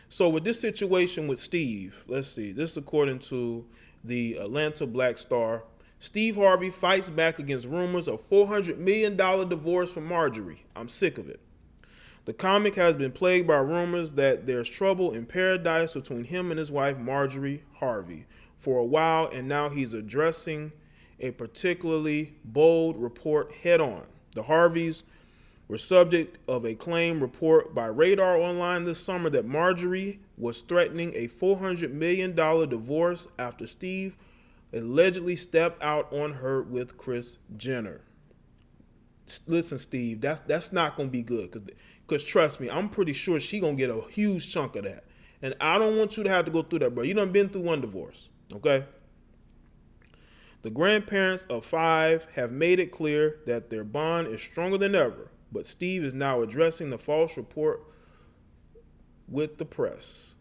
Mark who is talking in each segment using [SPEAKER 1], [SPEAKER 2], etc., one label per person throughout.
[SPEAKER 1] So with this situation with Steve, let's see. This is according to the Atlanta Black Star. Steve Harvey fights back against rumors of $400 million divorce from Marjorie. I'm sick of it. The comic has been plagued by rumors that there's trouble in paradise between him and his wife, Marjorie Harvey, for a while, and now he's addressing a particularly bold report head on. The Harveys were subject of a claim report by Radar Online this summer that Marjorie was threatening a $400 million divorce after Steve allegedly stepped out on her with Kris Jenner. Listen, Steve, that's not going to be good because trust me, I'm pretty sure she going to get a huge chunk of that. And I don't want you to have to go through that, bro. You done been through one divorce, okay? The grandparents of 5 have made it clear that their bond is stronger than ever, but Steve is now addressing the false report with the press.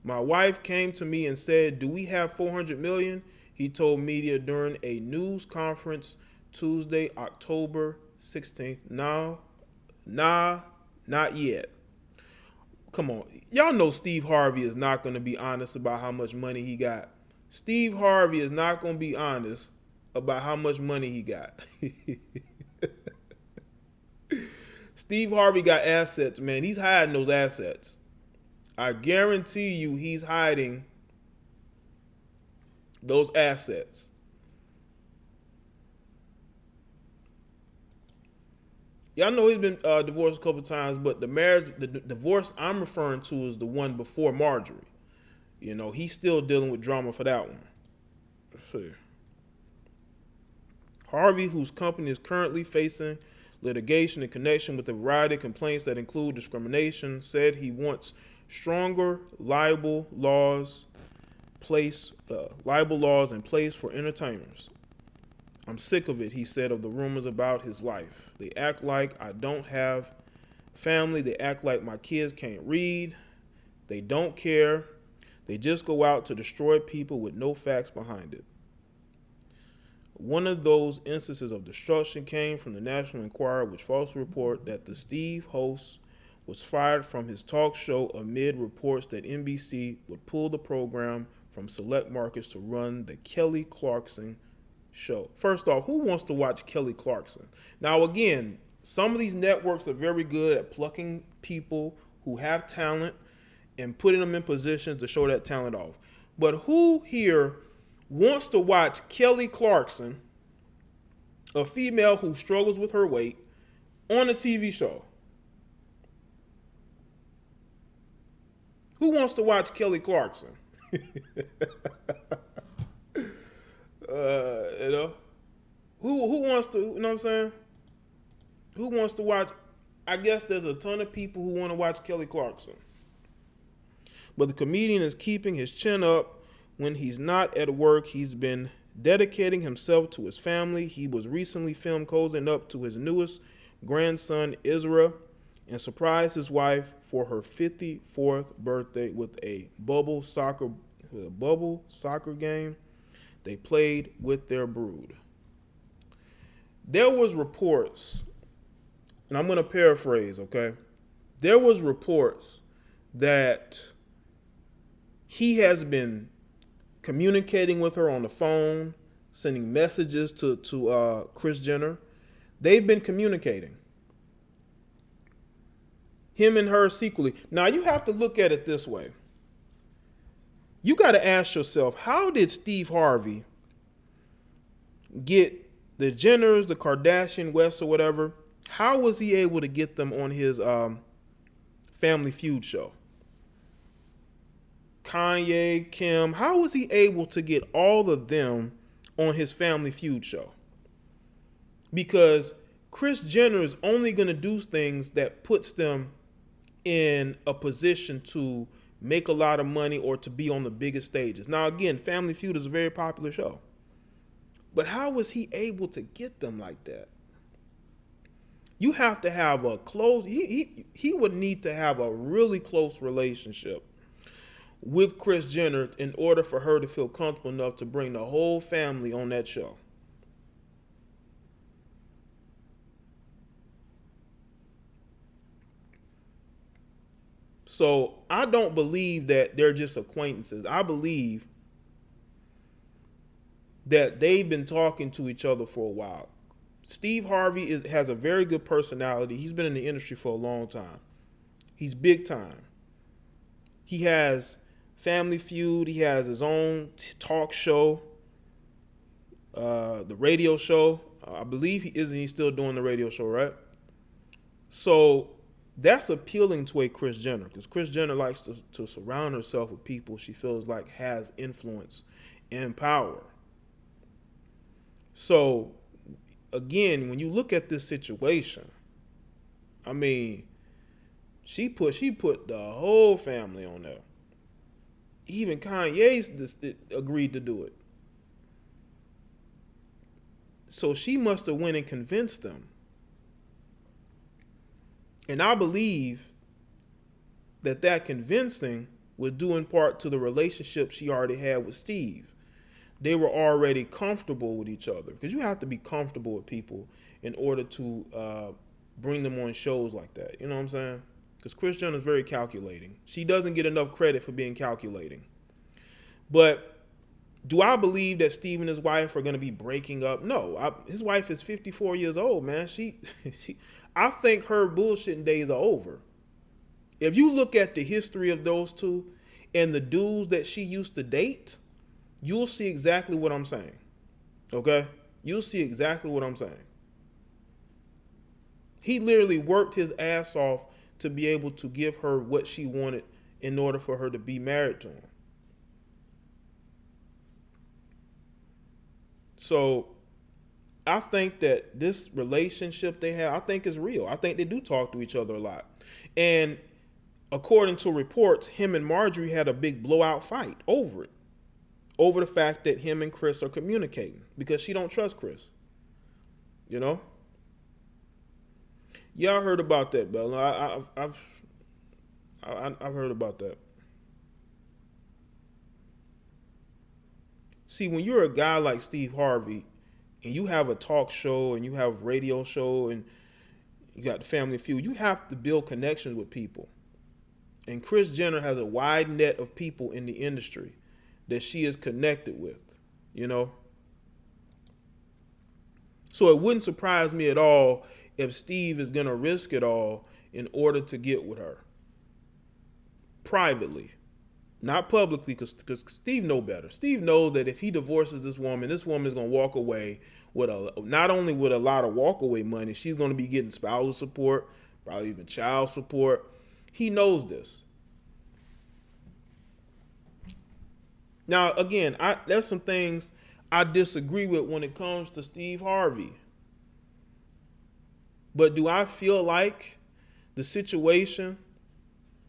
[SPEAKER 1] My wife came to me and said, "Do we have $400 million?" He told media during a news conference Tuesday, October 16th. No, not yet. Come on. Y'all know Steve Harvey is not going to be honest about how much money he got. Steve Harvey is not going to be honest about how much money he got. Steve Harvey got assets, man. He's hiding those assets. I guarantee you he's hiding those assets. Y'all know he's been divorced a couple times, but the divorce I'm referring to is the one before Marjorie. You know, he's still dealing with drama for that one. Let's see. Harvey, whose company is currently facing litigation in connection with a variety of complaints that include discrimination, said he wants stronger libel laws in place for entertainers. I'm sick of it, he said, of the rumors about his life. They act like I don't have family. They act like my kids can't read. They don't care. They just go out to destroy people with no facts behind it. One of those instances of destruction came from the National Enquirer, which falsely reported that the Steve host was fired from his talk show amid reports that NBC would pull the program from select markets to run the Kelly Clarkson show. First off, who wants to watch Kelly Clarkson? Now, again, some of these networks are very good at plucking people who have talent and putting them in positions to show that talent off. But who here wants to watch Kelly Clarkson, a female who struggles with her weight, on a TV show? Who wants to watch Kelly Clarkson? You know, who wants to, you know what I'm saying? Who wants to watch? I guess there's a ton of people who want to watch Kelly Clarkson. But the comedian is keeping his chin up when he's not at work. He's been dedicating himself to his family. He was recently filmed cozying up to his newest grandson, Ezra, and surprised his wife for her 54th birthday with a bubble soccer game they played with their brood. There was reports, and I'm going to paraphrase, okay? There was reports that he has been communicating with her on the phone, sending messages to Kris Jenner. They've been communicating. Him and her secretly. Now, you have to look at it this way. You got to ask yourself, how did Steve Harvey get the Jenners, the Kardashian, West, or whatever? How was he able to get them on his Family Feud show? Kanye, Kim, how was he able to get all of them on his Family Feud show? Because Kris Jenner is only going to do things that puts them in a position to make a lot of money or to be on the biggest stages. Now, again, Family Feud is a very popular show. But how was he able to get them like that? You have to have a close, he would need to have a really close relationship with Kris Jenner in order for her to feel comfortable enough to bring the whole family on that show. So I don't believe that they're just acquaintances. I believe that they've been talking to each other for a while. Steve Harvey has a very good personality. He's been in the industry for a long time. He's big time. He has Family Feud. He has his own talk show, the radio show. I believe he's still doing the radio show, right? So that's appealing to a Kris Jenner, because Kris Jenner likes to surround herself with people she feels like has influence and power. So again, when you look at this situation, I mean, she put the whole family on there. Even Kanye agreed to do it. So she must have went and convinced them. And I believe that convincing was due in part to the relationship she already had with Steve. They were already comfortable with each other, because you have to be comfortable with people in order to bring them on shows like that. You know what I'm saying? Because Kris Jenner is very calculating. She doesn't get enough credit for being calculating. But do I believe that Steve and his wife are going to be breaking up? No. His wife is 54 years old, man. I think her bullshitting days are over. If you look at the history of those two and the dudes that she used to date, you'll see exactly what I'm saying. Okay? You'll see exactly what I'm saying. He literally worked his ass off to be able to give her what she wanted in order for her to be married to him. So I think that this relationship they have, I think is real. I think they do talk to each other a lot. And according to reports, him and Marjorie had a big blowout fight over it. Over the fact that him and Kris are communicating, because she don't trust Kris. You know? Yeah, I heard about that, Bella. I've heard about that. See, when you're a guy like Steve Harvey, and you have a talk show, and you have a radio show, and you got the Family Feud, you have to build connections with people. And Kris Jenner has a wide net of people in the industry that she is connected with, you know? So it wouldn't surprise me at all if Steve is gonna risk it all in order to get with her. Privately. Not publicly, because Steve knows better. Steve knows that if he divorces this woman is gonna walk away with not only with a lot of walkaway money, she's gonna be getting spousal support, probably even child support. He knows this. Now, again, there's some things I disagree with when it comes to Steve Harvey. But do I feel like the situation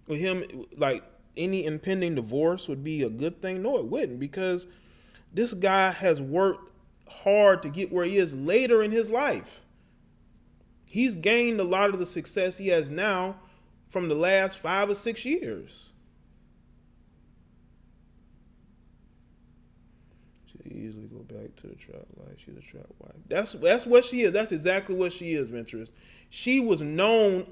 [SPEAKER 1] with him, like any impending divorce, would be a good thing? No, it wouldn't, because this guy has worked hard to get where he is later in his life. He's gained a lot of the success he has now from the last 5 or 6 years. Easily go back to the trap life. She's a trap wife. That's what she is. That's exactly what she is, Venturous. She was known,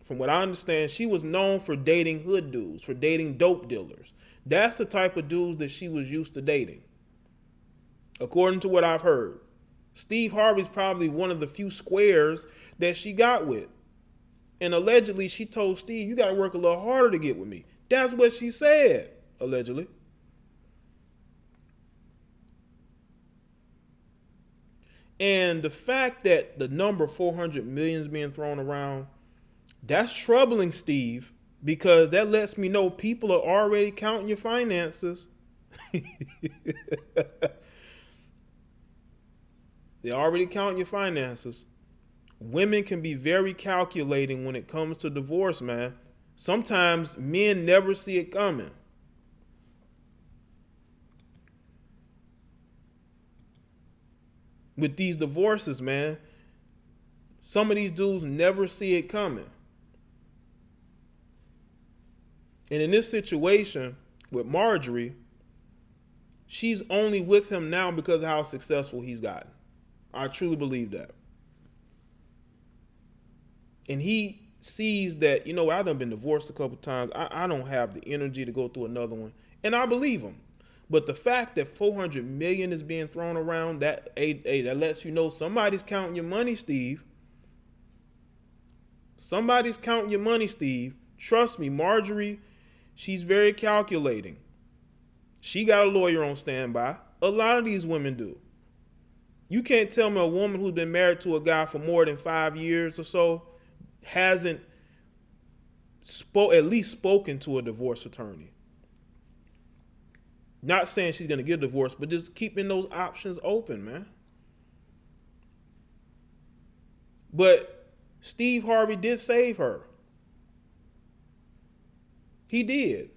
[SPEAKER 1] from what I understand, she was known for dating hood dudes, for dating dope dealers. That's the type of dudes that she was used to dating, according to what I've heard. Steve Harvey's probably one of the few squares that she got with. And allegedly, she told Steve, you got to work a little harder to get with me. That's what she said, allegedly. And the fact that the number 400 million is being thrown around, that's troubling, Steve, because that lets me know people are already counting your finances. They're already counting your finances. Women can be very calculating when it comes to divorce, man. Sometimes men never see it coming. With these divorces, man, some of these dudes never see it coming. And in this situation with Marjorie, she's only with him now because of how successful he's gotten. I truly believe that. And he sees that, you know, I've done been divorced a couple times. I don't have the energy to go through another one. And I believe him. But the fact that 400 million is being thrown around, that lets you know somebody's counting your money, Steve. Somebody's counting your money, Steve. Trust me, Marjorie, she's very calculating. She got a lawyer on standby. A lot of these women do. You can't tell me a woman who's been married to a guy for more than 5 years or so hasn't at least spoken to a divorce attorney. Not saying she's going to get divorced, but just keeping those options open, man. But Steve Harvey did save her. He did.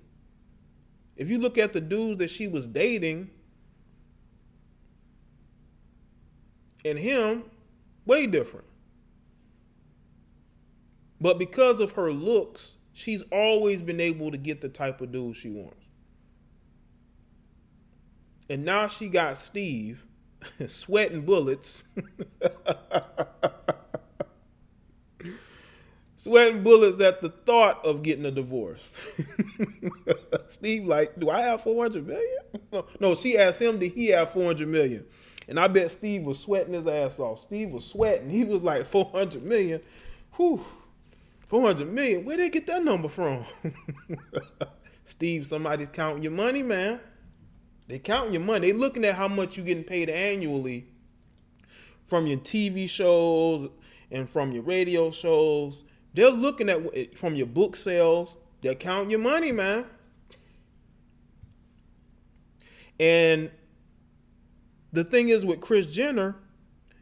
[SPEAKER 1] If you look at the dudes that she was dating, and him, way different. But because of her looks, she's always been able to get the type of dude she wants. And now she got Steve sweating bullets. Sweating bullets at the thought of getting a divorce. Steve like, do I have 400 million? No, she asked him, did he have 400 million? And I bet Steve was sweating his ass off. Steve was sweating. He was like, 400 million? Whew, 400 million? Where'd they get that number from? Steve, somebody's counting your money, man. They counting your money. They looking at how much you getting paid annually from your TV shows and from your radio shows. They're looking at it from your book sales. They're counting your money, man. And the thing is with Kris Jenner,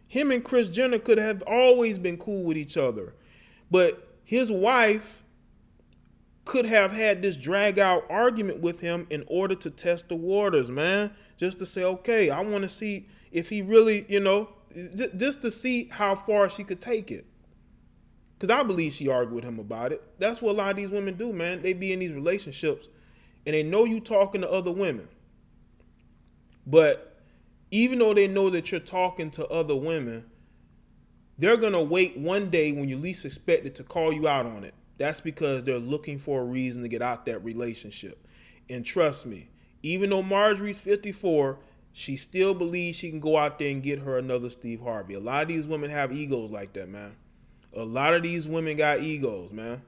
[SPEAKER 1] him and Kris Jenner could have always been cool with each other. But his wife could have had this drag out argument with him in order to test the waters, man. Just to say, okay, I want to see if he really, you know, just to see how far she could take it. Because I believe she argued with him about it. That's what a lot of these women do, man. They be in these relationships and they know you talking to other women. But even though they know that you're talking to other women, they're going to wait one day when you least expect it to call you out on it. That's because they're looking for a reason to get out that relationship. And trust me, even though Marjorie's 54, she still believes she can go out there and get her another Steve Harvey. A lot of these women have egos like that, man. A lot of these women got egos, man.